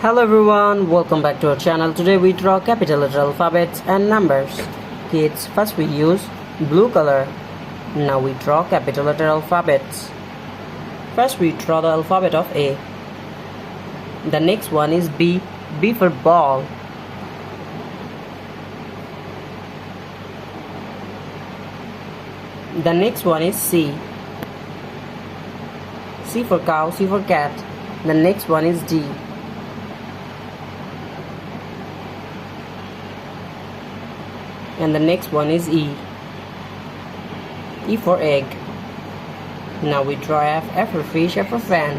Hello everyone, welcome back to our channel. Today we draw capital letter alphabets and numbers. Kids, first we use blue color. Now we draw capital letter alphabets. First we draw the alphabet of A. The next one is B. B for ball. The next one is C. C for cow, C for cat. The next one is D. And the next one is E. E for egg. Now we draw F. F for fish, F for fan.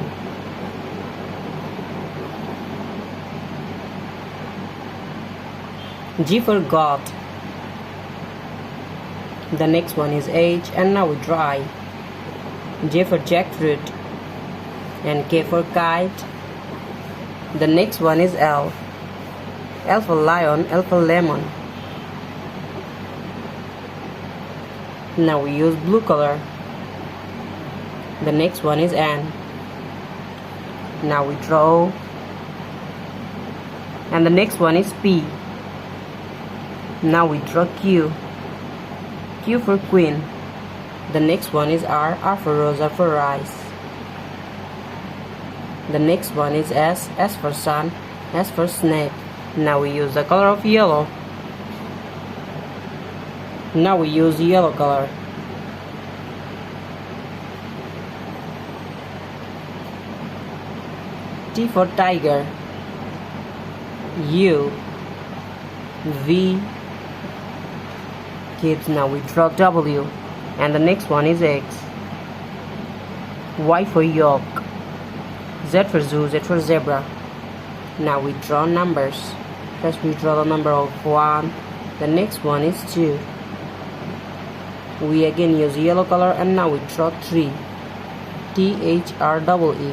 G for goat. The next one is H, and now we draw I. J for jackfruit. And K for kite. The next one is L. L for lion, L for lemon. Now we use blue color. The next one is N. Now we draw O. And the next one is P. Now we draw Q. Q for queen. The next one is R. R for rose, R for rice. The next one is S. S for sun, S for snake. Now we use the color of yellow. Now we use yellow color. T for tiger. U. V. Kids, now we draw W. And the next one is X. Y for yolk. Z for zoo, Z for zebra. Now we draw numbers. First we draw the number of 1. The next one is 2. We again use yellow color, and now we draw 3. THREE.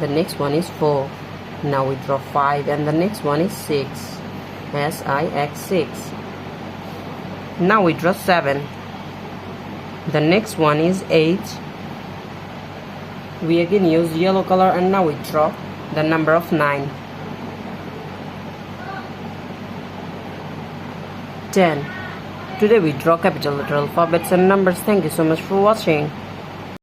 The next one is 4. Now we draw 5, and the next one is 6. SIX6. Now we draw 7. The next one is 8. We again use yellow color, and now we draw the number of 9. 10. Today we draw capital letter alphabets and numbers. Thank you so much for watching.